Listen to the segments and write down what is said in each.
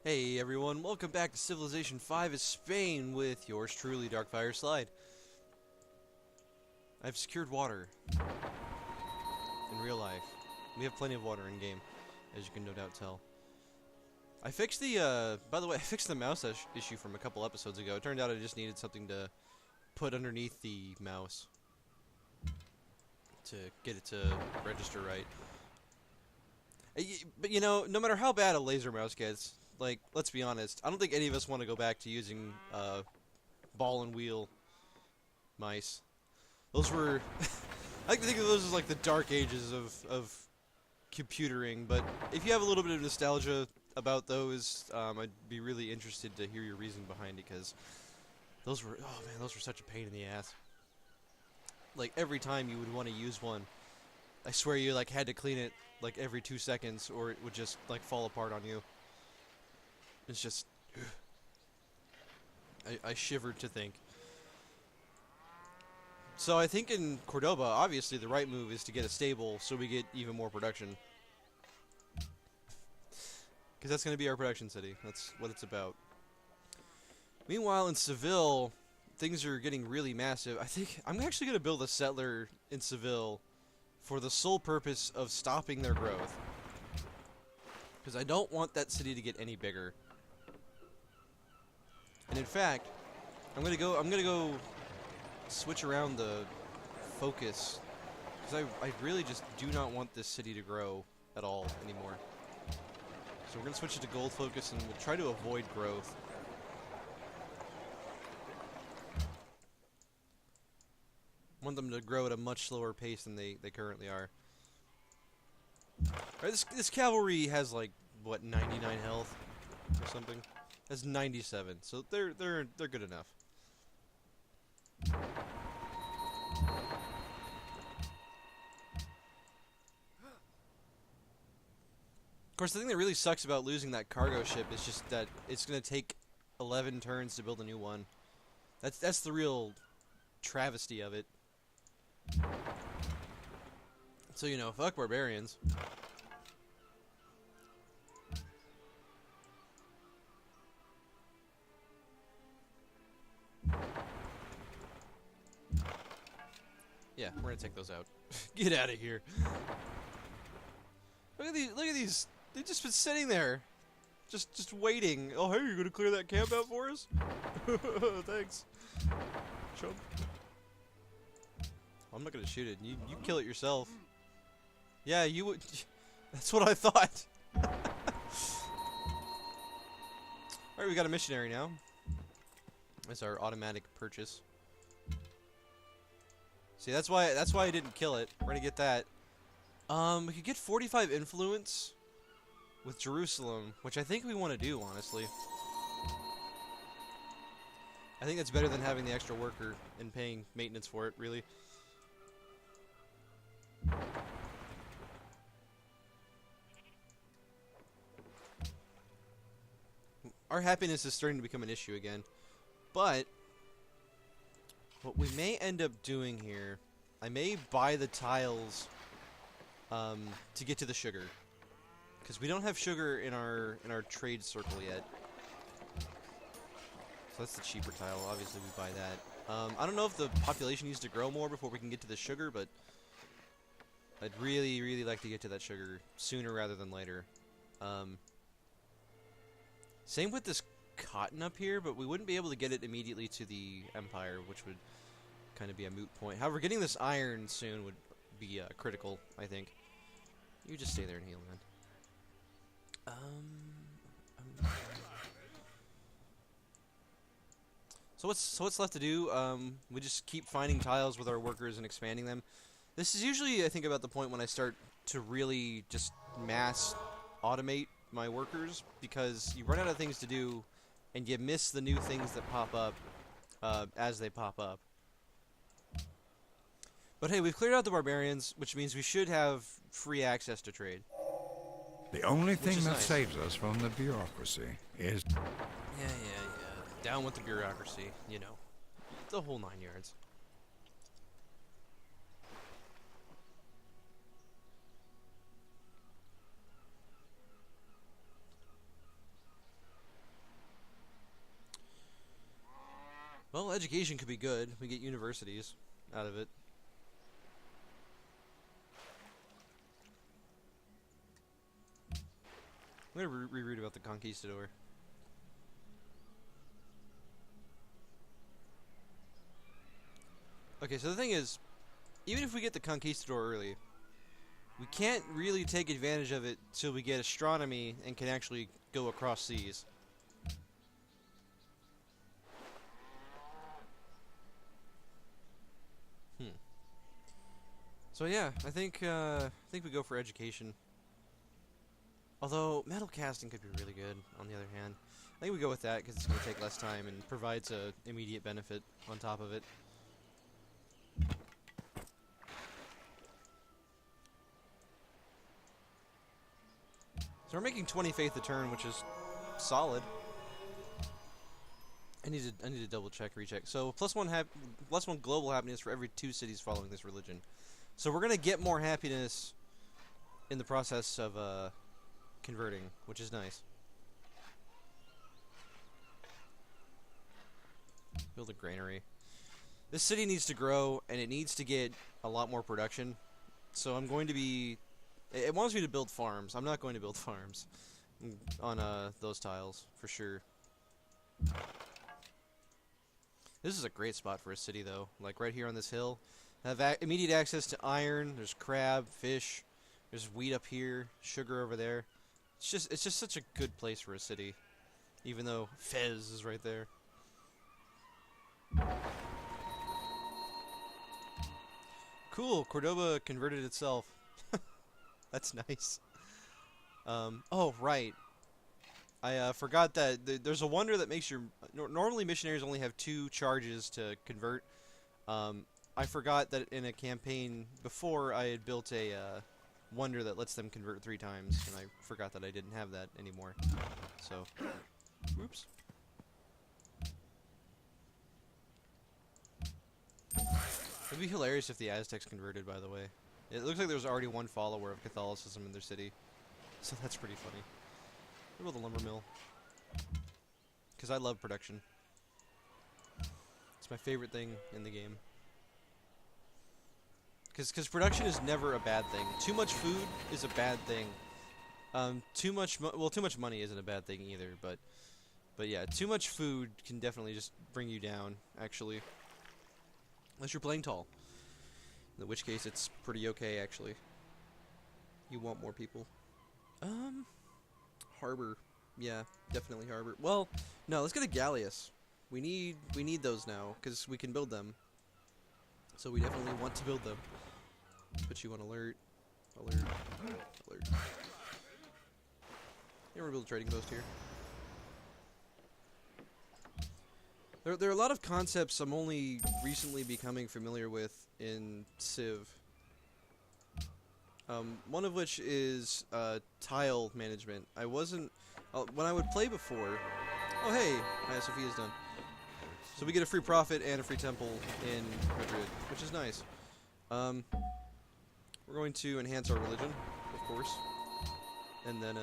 Hey everyone, welcome back to Civilization 5 is Spain with yours truly, Darkfire Slide. I've secured water in real life. We have plenty of water in game, as you can no doubt tell. I fixed the, by the way, I fixed the mouse issue from a couple episodes ago. It turned out I just needed something to put underneath the mouse to get it to register right. But you know, no matter how bad a laser mouse gets, like, let's be honest, I don't think any of us want to go back to using ball and wheel mice. Those were, I like to think of those as like the dark ages of computering. But if you have a little bit of nostalgia about those, I'd be really interested to hear your reason behind it, because those were, oh man, those were such a pain in the ass. Like every time you would want to use one, I swear you like had to clean it like every 2 seconds, or it would just like fall apart on you. It's just, I shivered to think. So I think in Cordoba, obviously the right move is to get a stable so we get even more production. Because that's going to be our production city. That's what it's about. Meanwhile, in Seville, things are getting really massive. I think I'm actually going to build a settler in Seville for the sole purpose of stopping their growth. Because I don't want that city to get any bigger. And in fact, I'm gonna go switch around the focus, because I really just do not want this city to grow at all anymore. So we're gonna switch it to gold focus, and we'll try to avoid growth. I want them to grow at a much slower pace than they currently are. Alright, this cavalry has like what, 99 health or something. That's 97, so they're good enough. Of course, the thing that really sucks about losing that cargo ship is just that it's gonna take 11 turns to build a new one. That's the real travesty of it. So, you know, fuck barbarians. Yeah, we're gonna take those out. Get out of here. Look at these. They've just been sitting there. Just waiting. Oh, hey, you gonna clear that camp out for us? Thanks. Chump. I'm not gonna shoot it. You kill it yourself. Yeah, you would. That's what I thought. Alright, we got a missionary now. That's our automatic purchase. See, that's why I didn't kill it. We're gonna get that. We could get 45 influence with Jerusalem, which I think we want to do, honestly. I think that's better than having the extra worker and paying maintenance for it, really. Our happiness is starting to become an issue again. But what we may end up doing here, I may buy the tiles to get to the sugar, because we don't have sugar in our trade circle yet. So that's the cheaper tile. Obviously, we buy that. I don't know if the population needs to grow more before we can get to the sugar, but I'd really like to get to that sugar sooner rather than later. Same with this cotton up here, but we wouldn't be able to get it immediately to the Empire, which would kind of be a moot point. However, getting this iron soon would be critical, I think. You just stay there and heal, man. So what's left to do? We just keep finding tiles with our workers and expanding them. This is usually, I think, about the point when I start to really just mass automate my workers, because you run out of things to do, and you miss the new things that pop up as they pop up. But hey, we've cleared out the barbarians, which means we should have free access to trade. The only thing that nice. saves us from the bureaucracy is... Yeah. Down with the bureaucracy, you know. The whole 9 yards. Well, education could be good. We get universities out of it. I'm gonna reread about the conquistador. Okay, so the thing is, even if we get the conquistador early, we can't really take advantage of it till we get astronomy and can actually go across seas. So yeah, I think we go for education. Although metal casting could be really good. On the other hand, I think we go with that because it's going to take less time and provides a immediate benefit on top of it. So we're making 20 faith a turn, which is solid. I need to double check, recheck. So plus one global happiness for every 2 cities following this religion. So we're gonna get more happiness in the process of converting, which is nice. Build a granary. This city needs to grow, and it needs to get a lot more production. So I'm going to be... It wants me to build farms. I'm not going to build farms on those tiles, for sure. This is a great spot for a city, though. Like, right here on this hill. Have immediate access to iron. There's crab, fish. There's wheat up here. Sugar over there. It's just such a good place for a city. Even though Fez is right there. Cool. Cordoba converted itself. That's nice. Oh, right. I forgot that there's a wonder that makes your... Normally missionaries only have 2 charges to convert. I forgot that in a campaign before I had built a wonder that lets them convert 3 times, and I forgot that I didn't have that anymore. So, oops. It'd be hilarious if the Aztecs converted, by the way. It looks like there was already 1 follower of Catholicism in their city, so that's pretty funny. We'll build a lumber mill. Because I love production. It's my favorite thing in the game. Because production is never a bad thing. Too much food is a bad thing. Too much money isn't a bad thing either, but yeah, too much food can definitely just bring you down, actually. Unless you're playing tall. In which case it's pretty okay, actually. You want more people. Harbor. Yeah, definitely harbor. Well, no, let's get a galleass. We need those now, because we can build them. So we definitely want to build them. Put you on alert. Alert. Alert. Yeah, we're building a trading post here. There are a lot of concepts I'm only recently becoming familiar with in Civ. One of which is tile management. I wasn't... when I would play before... Oh, hey! Sophia's done. So we get a free prophet and a free temple in Madrid, which is nice. We're going to enhance our religion, of course. And then,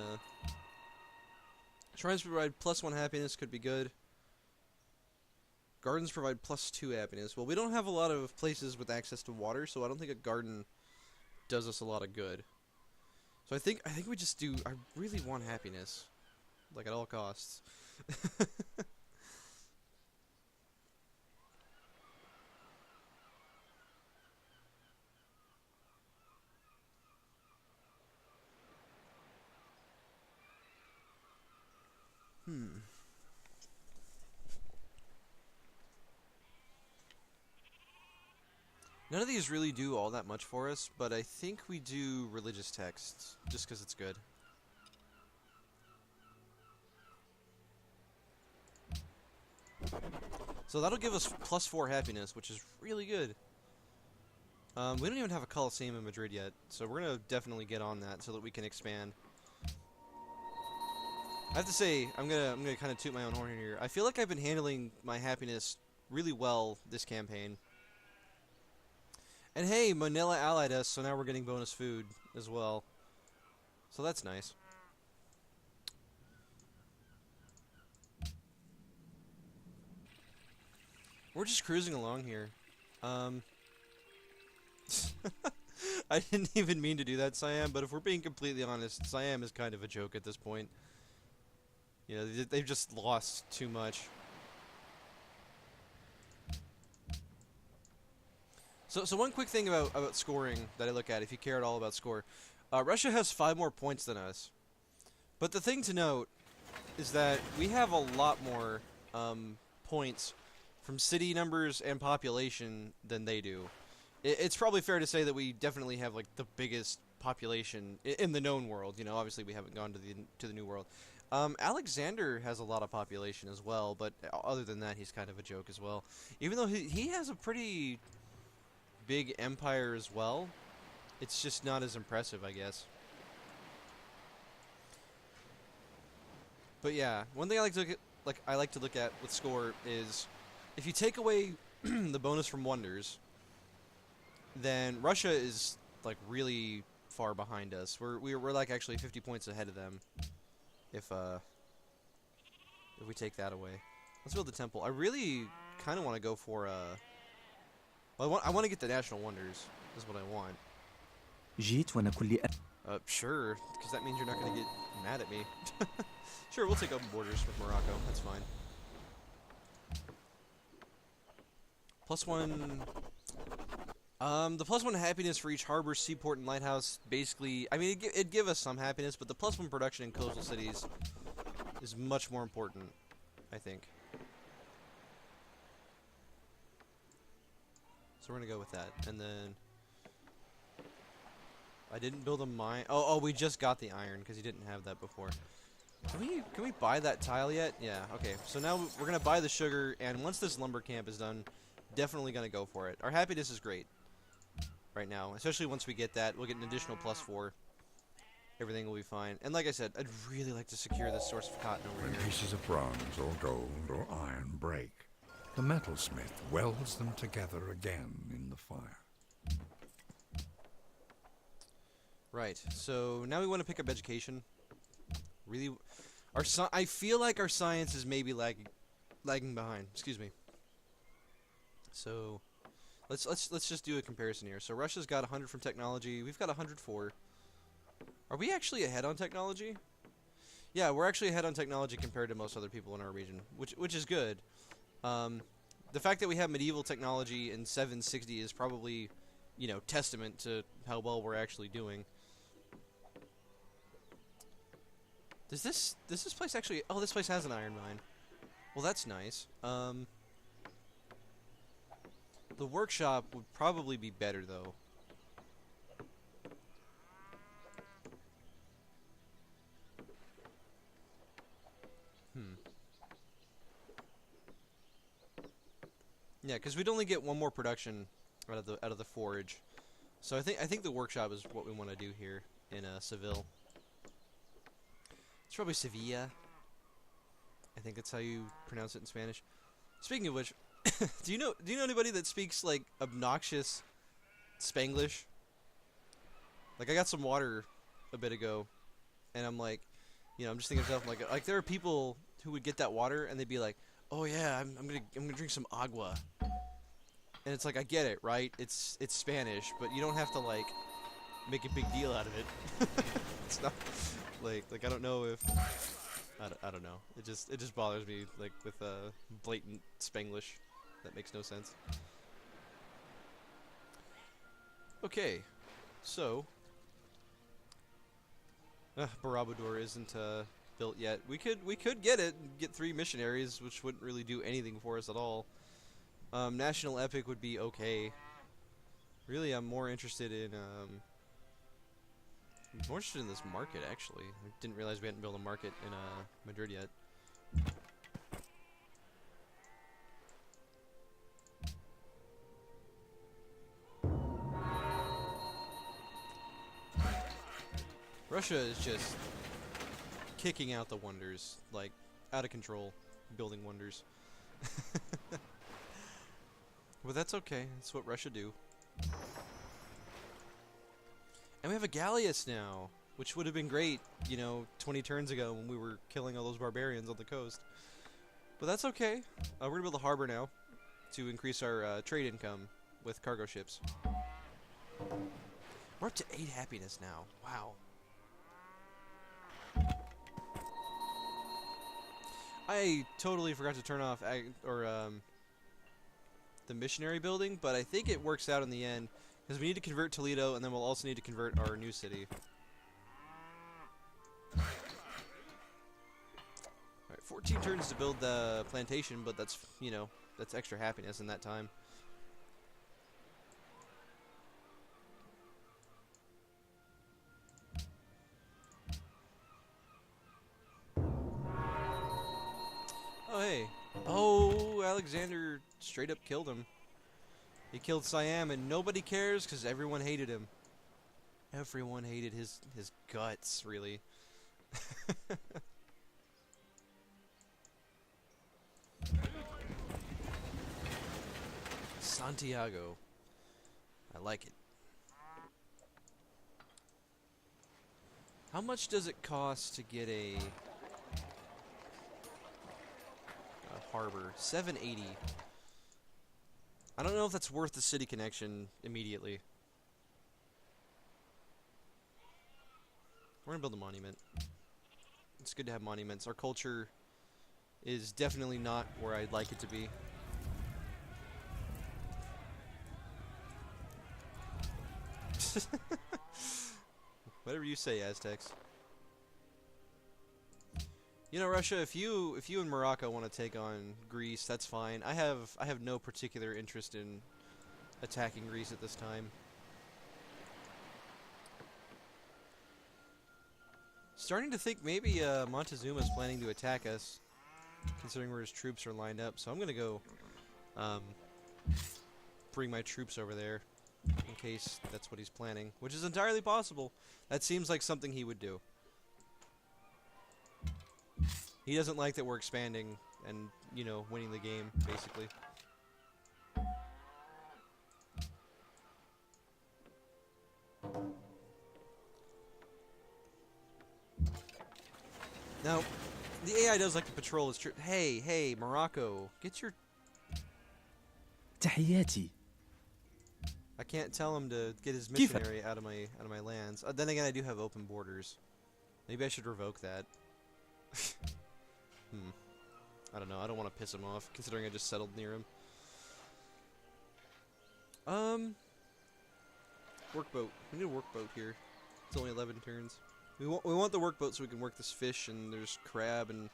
shrines provide +1 happiness, could be good. Gardens provide +2 happiness. Well, we don't have a lot of places with access to water, so I don't think a garden does us a lot of good. So I think we just do... I really want happiness. Like, at all costs. None of these really do all that much for us, but I think we do religious texts, just because it's good. So that'll give us +4 happiness, which is really good. We don't even have a Colosseum in Madrid yet, so we're going to definitely get on that so that we can expand. I have to say, I'm gonna kind of toot my own horn here. I feel like I've been handling my happiness really well this campaign. And hey, Manila allied us, so now we're getting bonus food as well. So that's nice. We're just cruising along here. I didn't even mean to do that, Siam, but if we're being completely honest, Siam is kind of a joke at this point. You know, they've just lost too much. So one quick thing about scoring that I look at, if you care at all about score. Russia has 5 more points than us. But the thing to note is that we have a lot more points from city numbers and population than they do. It's probably fair to say that we definitely have like the biggest population in the known world. You know, obviously we haven't gone to the new world. Alexander has a lot of population as well, but other than that, he's kind of a joke as well. Even though he has a pretty big empire as well, it's just not as impressive, I guess. But yeah, one thing I like to look at with score is if you take away the bonus from wonders, then Russia is like really far behind us. We're like actually 50 points ahead of them if we take that away. Let's build the temple. I really kind of want to go for well, I want to get the national wonders. Is what I want. Sure, because that means you're not going to get mad at me. Sure, we'll take open borders with Morocco. That's fine. +1. The +1 happiness for each harbor, seaport, and lighthouse. Basically, I mean, it'd give us some happiness, but the +1 production in coastal cities is much more important, I think. So we're gonna go with that, and then I didn't build a mine. Oh, we just got the iron because he didn't have that before. Can we buy that tile yet? Yeah. Okay. So now we're gonna buy the sugar, and once this lumber camp is done, definitely gonna go for it. Our happiness is great right now, especially once we get that. We'll get an additional +4. Everything will be fine. And like I said, I'd really like to secure this source of cotton over When here. pieces of bronze or gold or iron break, the metalsmith welds them together again in the fire. Right. So now we want to pick up education. Really, I feel like our science is maybe lagging behind. Excuse me. So let's just do a comparison here. So Russia's got 100 from technology. We've got 104. Are we actually ahead on technology? Yeah, we're actually ahead on technology compared to most other people in our region, which is good. The fact that we have medieval technology in 760 is probably, you know, testament to how well we're actually doing. Does this place actually? Oh, this place has an iron mine. Well, that's nice. The workshop would probably be better though. Yeah, because we'd only get one more production out of the forge, so I think the workshop is what we want to do here in Seville. It's probably Sevilla. I think that's how you pronounce it in Spanish. Speaking of which, do you know anybody that speaks like obnoxious Spanglish? Like I got some water a bit ago, and I'm like, you know, I'm just thinking to myself like there are people who would get that water and they'd be like, oh yeah, I'm gonna drink some agua. And it's like, I get it, right? It's Spanish, but you don't have to like make a big deal out of it. It's not like I don't know if I don't know. It just bothers me like with blatant Spanglish that makes no sense. Okay, so Borobudur isn't built yet. We could get it and get 3 missionaries, which wouldn't really do anything for us at all. National Epic would be okay. Really, I'm more interested in this market actually. I didn't realize we hadn't built a market in Madrid yet. Russia is just kicking out the wonders, like out of control, building wonders. But that's okay. That's what Russia do. And we have a Gallius now, which would have been great, you know, 20 turns ago when we were killing all those barbarians on the coast. But that's okay. We're gonna build a harbor now. to increase our trade income with cargo ships. We're up to 8 happiness now. Wow. I totally forgot to turn off the missionary building, but I think it works out in the end because we need to convert Toledo, and then we'll also need to convert our new city. Alright, 14 turns to build the plantation, but that's, you know, that's extra happiness in that time. Oh, hey. Oh, Alexander straight up killed him. He killed Siam, and nobody cares because everyone hated him. Everyone hated his guts, really. Santiago. I like it. How much does it cost to get a harbor? 780. I don't know if that's worth the city connection immediately. We're gonna build a monument. It's good to have monuments. Our culture is definitely not where I'd like it to be. Whatever you say, Aztecs. You know, Russia, if you and Morocco want to take on Greece, that's fine. I have no particular interest in attacking Greece at this time. Starting to think maybe Montezuma's planning to attack us, considering where his troops are lined up. So I'm gonna go bring my troops over there in case that's what he's planning, which is entirely possible. That seems like something he would do. He doesn't like that we're expanding and, you know, winning the game, basically. Now, the AI does like to patrol his trip. Hey, Morocco, get your... تحياتي. I can't tell him to get his missionary out of my lands. Then again, I do have open borders. Maybe I should revoke that. I don't know. I don't want to piss him off, considering I just settled near him. Workboat. We need a workboat here. It's only 11 turns. We want the workboat so we can work this fish, and there's crab and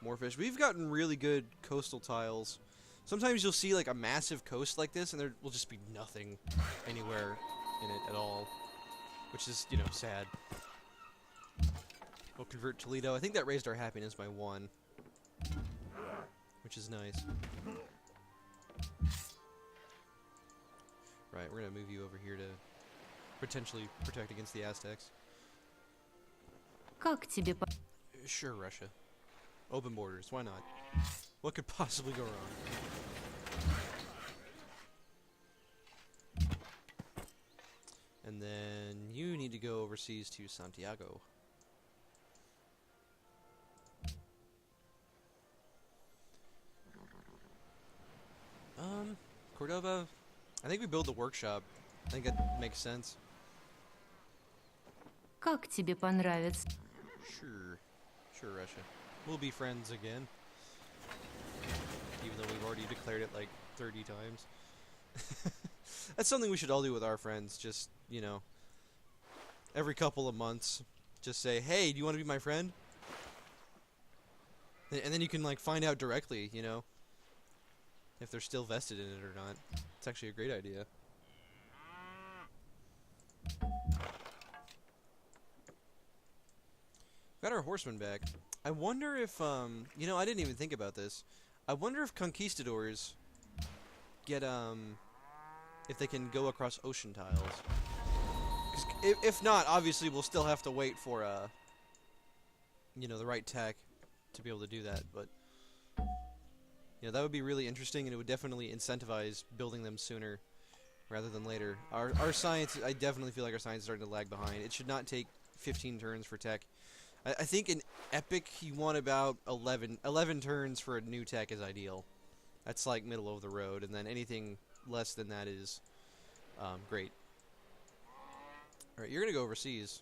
more fish. We've gotten really good coastal tiles. Sometimes you'll see like a massive coast like this, and there will just be nothing anywhere in it at all, which is, you know, sad. We'll convert Toledo. I think that raised our happiness by 1, which is nice. Right, we're gonna move you over here to potentially protect against the Aztecs. Как тебе по... Sure, Russia. Open borders, why not? What could possibly go wrong? And then you need to go overseas to Santiago. Cordova, I think we build the workshop. I think that makes sense. Как тебе понравится? Sure, Russia. We'll be friends again. Even though we've already declared it like 30 times. That's something we should all do with our friends. Just, you know, every couple of months, just say, hey, do you want to be my friend? And then you can, like, find out directly, you know, if they're still vested in it or not. It's actually a great idea. Got our horsemen back. I wonder if, you know, I didn't even think about this. I wonder if conquistadors get, if they can go across ocean tiles. 'Cause if not, obviously we'll still have to wait for, you know, the right tech to be able to do that, but... Yeah, that would be really interesting, and it would definitely incentivize building them sooner rather than later. Our science, I definitely feel like our science is starting to lag behind. It should not take 15 turns for tech. I think in Epic, you want about 11 turns for a new tech is ideal. That's like middle of the road, and then anything less than that is great. Alright, you're gonna go overseas.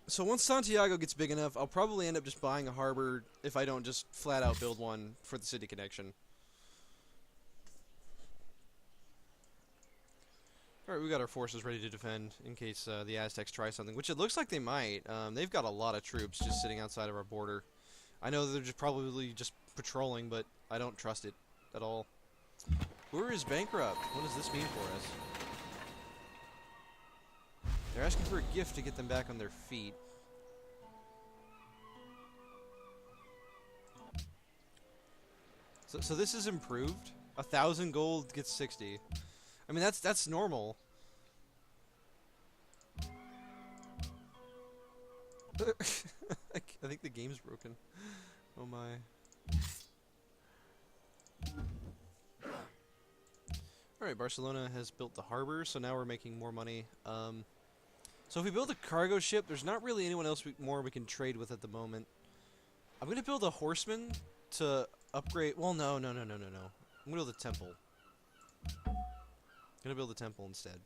So once Santiago gets big enough, I'll probably end up just buying a harbor if I don't just flat out build one for the city connection. Alright, we got our forces ready to defend in case the Aztecs try something, which it looks like they might. They've got a lot of troops just sitting outside of our border. I know they're just probably just patrolling, but I don't trust it at all. Ur is bankrupt. What does this mean for us? They're asking for a gift to get them back on their feet. So this is improved. 1,000 gold gets 60. I mean, that's normal. I think the game's broken. Oh my. Alright, Barcelona has built the harbor, so now we're making more money. So if we build a cargo ship, there's not really anyone else more we can trade with at the moment. I'm going to build a horseman to upgrade... Well, no. I'm going to build a temple. I'm going to build a temple instead.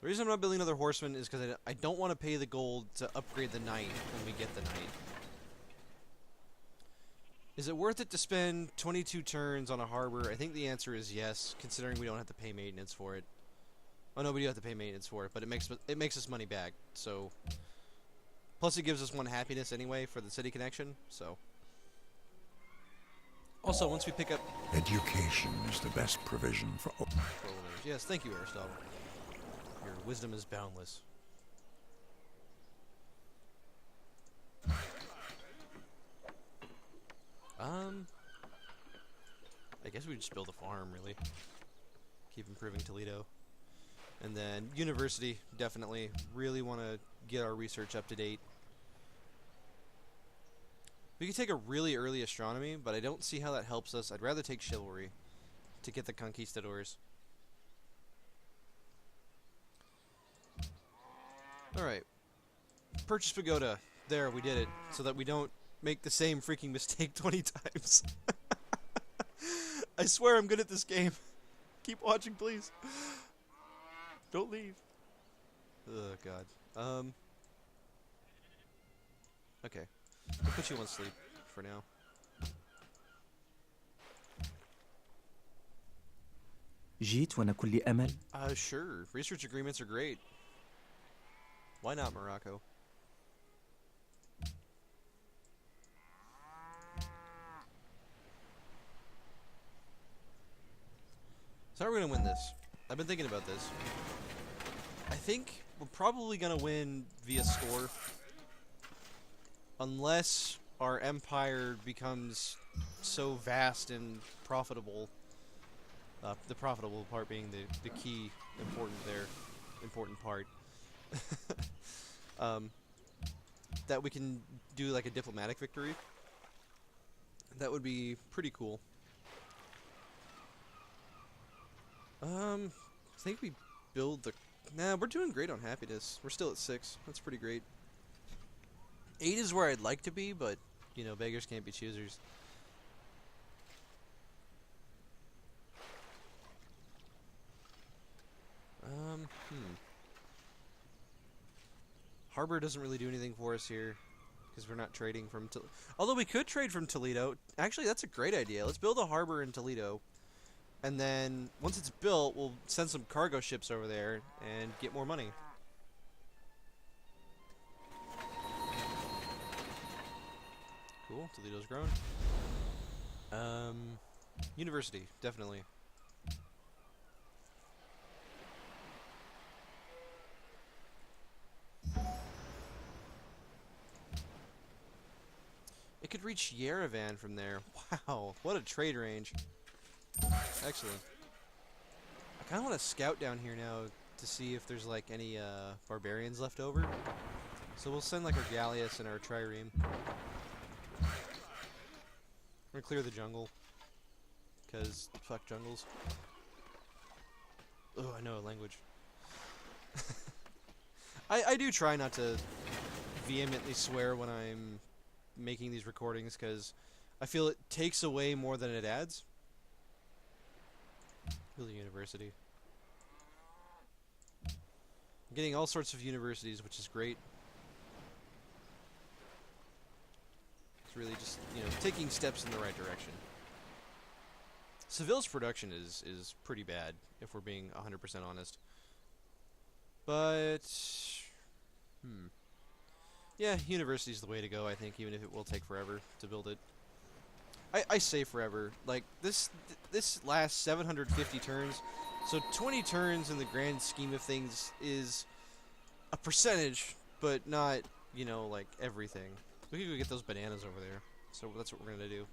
The reason I'm not building another horseman is because I don't want to pay the gold to upgrade the knight when we get the knight. Is it worth it to spend 22 turns on a harbor? I think the answer is yes, considering we don't have to pay maintenance for it. Oh no, we do have to pay maintenance for it, but it makes us money back. So, plus it gives us 1 happiness anyway for the city connection. So, also once we pick up Education is the best provision for... yes, thank you, Aristotle. Your wisdom is boundless. I guess we just build a farm, really. Keep improving Toledo. And then university, definitely. Really want to get our research up to date. We could take a really early astronomy, but I don't see how that helps us. I'd rather take chivalry to get the conquistadors. Alright. Purchase pagoda. There, we did it. So that we don't make the same freaking mistake 20 times. I swear I'm good at this game. Keep watching, please. Don't leave. Oh, God. Okay. I'll put you on sleep for now. جيت وأنا كل أمل. Sure. Research agreements are great. Why not Morocco? So how are we gonna win this? I've been thinking about this. I think we're probably gonna win via score. Unless our empire becomes so vast and profitable. The profitable part being the key important part. That we can do like a diplomatic victory. That would be pretty cool. I think we build the... Nah, we're doing great on happiness. We're still at 6. That's pretty great. 8 is where I'd like to be, but, you know, beggars can't be choosers. Harbor doesn't really do anything for us here, because we're not trading from... Although we could trade from Toledo. Actually, that's a great idea. Let's build a harbor in Toledo. And then, once it's built, we'll send some cargo ships over there and get more money. Cool, Toledo's grown. University, definitely. It could reach Yerevan from there. Wow, what a trade range. Excellent. I kind of want to scout down here now to see if there's like any barbarians left over. So we'll send like our Gallius and our Trireme. We're gonna clear the jungle. Because fuck jungles. Oh, I know a language. I do try not to vehemently swear when I'm making these recordings because I feel it takes away more than it adds. Really, university. I'm getting all sorts of universities, which is great. It's really just, you know, taking steps in the right direction. Seville's production is pretty bad, if we're being 100% honest. But, yeah, university's the way to go, I think, even if it will take forever to build it. I say forever. Like, this lasts 750 turns, so 20 turns in the grand scheme of things is a percentage, but not, you know, like, everything. We could go get those bananas over there, so that's what we're going to do.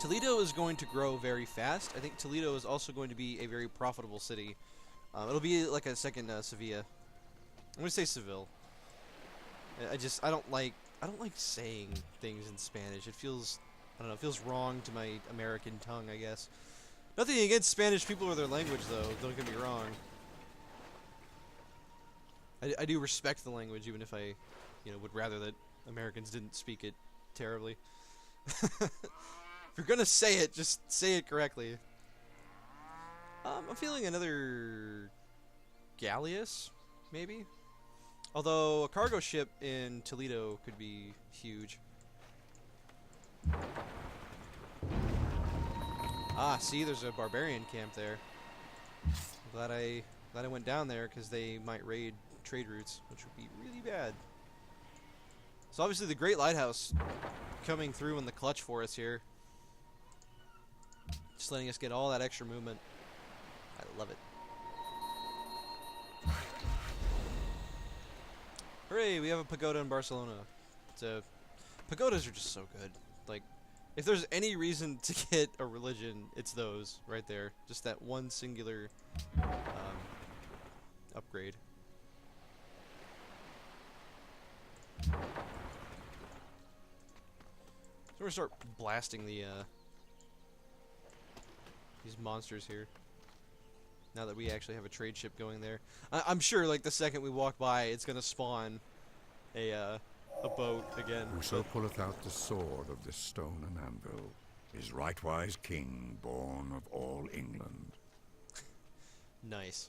Toledo is going to grow very fast. I think Toledo is also going to be a very profitable city. It'll be like a second Sevilla. I'm going to say Seville. I don't like saying things in Spanish. It feels, I don't know, it feels wrong to my American tongue, I guess. Nothing against Spanish people or their language, though. Don't get me wrong. I do respect the language, even if I, you know, would rather that Americans didn't speak it terribly. If you're gonna say it, just say it correctly. I'm feeling another galleass, maybe? Although a cargo ship in Toledo could be huge. Ah, see, there's a barbarian camp there. Glad I went down there because they might raid trade routes, which would be really bad. So obviously the Great Lighthouse coming through in the clutch for us here. Just letting us get all that extra movement. I love it. Hooray, we have a pagoda in Barcelona. Pagodas are just so good. Like, if there's any reason to get a religion, it's those right there. Just that one singular upgrade. So we're gonna start blasting the these monsters here. Now that we actually have a trade ship going there, I'm sure like the second we walk by, it's gonna spawn a boat again. Whoso pulleth out the sword of this stone and anvil is rightwise king, born of all England. Nice.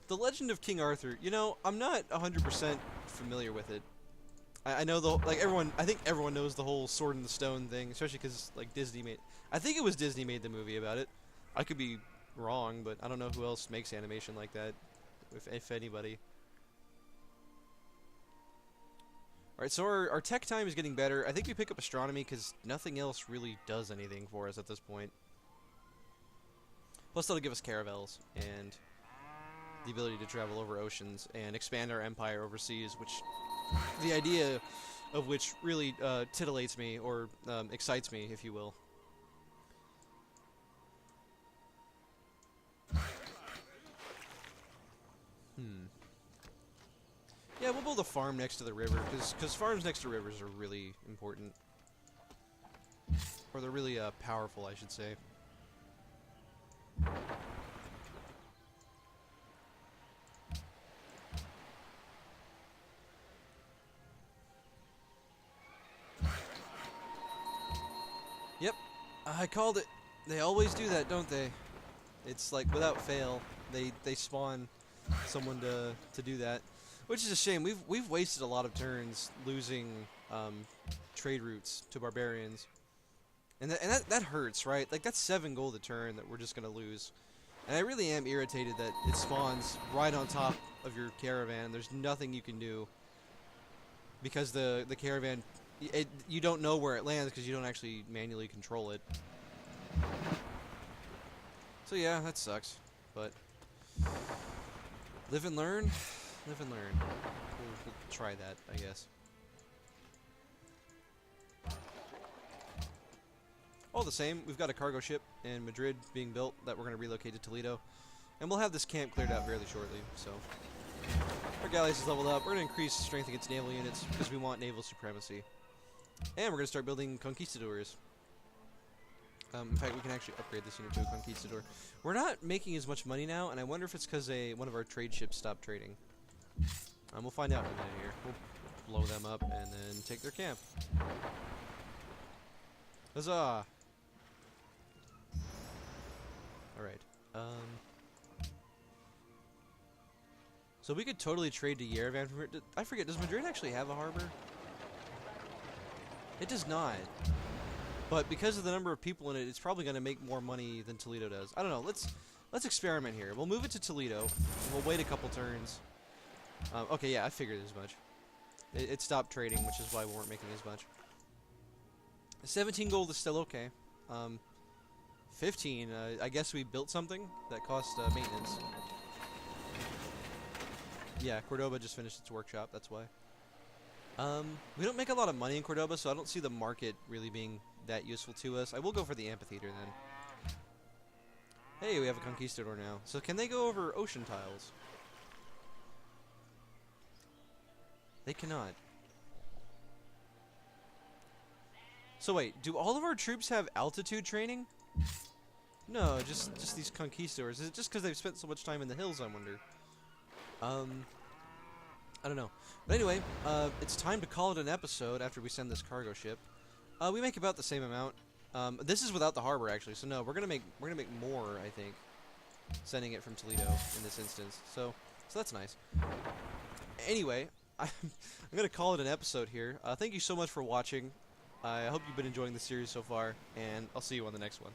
The Legend of King Arthur. You know, I'm not 100% familiar with it. I know I think everyone knows the whole Sword in the Stone thing, especially because like Disney made. I think it was Disney made the movie about it. I could be wrong, but I don't know who else makes animation like that, if anybody. Alright, so our tech time is getting better. I think we pick up astronomy because nothing else really does anything for us at this point. Plus that'll give us caravels and the ability to travel over oceans and expand our empire overseas, which the idea of which really titillates me, or excites me, if you will. Yeah, we'll build a farm next to the river, because farms next to rivers are really important. Or they're really powerful, I should say. Yep, I called it. They always do that, don't they? It's like without fail, they spawn someone to do that. Which is a shame. We've wasted a lot of turns losing trade routes to barbarians, and that hurts, right? Like that's 7 gold a turn that we're just gonna lose, and I really am irritated that it spawns right on top of your caravan. There's nothing you can do because the caravan, you don't know where it lands because you don't actually manually control it. So yeah, that sucks, but live and learn. Live and learn. We'll try that, I guess. All the same, we've got a cargo ship in Madrid being built that we're going to relocate to Toledo. And we'll have this camp cleared out fairly shortly, so. Our galleys is leveled up. We're going to increase strength against naval units because we want naval supremacy. And we're going to start building conquistadors. In fact, we can actually upgrade this unit to a conquistador. We're not making as much money now, and I wonder if it's because one of our trade ships stopped trading. We'll find out in a minute here. blow them up and then take their camp. Huzzah! Alright. So we could totally trade to Yerevan. I forget, does Madrid actually have a harbor? It does not. But because of the number of people in it, it's probably going to make more money than Toledo does. I don't know. Let's experiment here. We'll move it to Toledo. And we'll wait a couple turns. Okay, yeah, I figured as much. It stopped trading, which is why we weren't making as much. 17 gold is still okay. 15, I guess we built something that cost maintenance. Yeah, Cordoba just finished its workshop, that's why. We don't make a lot of money in Cordoba, so I don't see the market really being that useful to us. I will go for the amphitheater then. Hey, we have a conquistador now. So can they go over ocean tiles? They cannot. So wait, do all of our troops have altitude training? No, just these conquistadors. Is it just because they've spent so much time in the hills, I wonder? I don't know. But anyway, it's time to call it an episode after we send this cargo ship. We make about the same amount. This is without the harbor, actually. So no, we're gonna make more, I think, sending it from Toledo in this instance. So that's nice. Anyway, I'm gonna call it an episode here. Thank you so much for watching. I hope you've been enjoying the series so far, and I'll see you on the next one.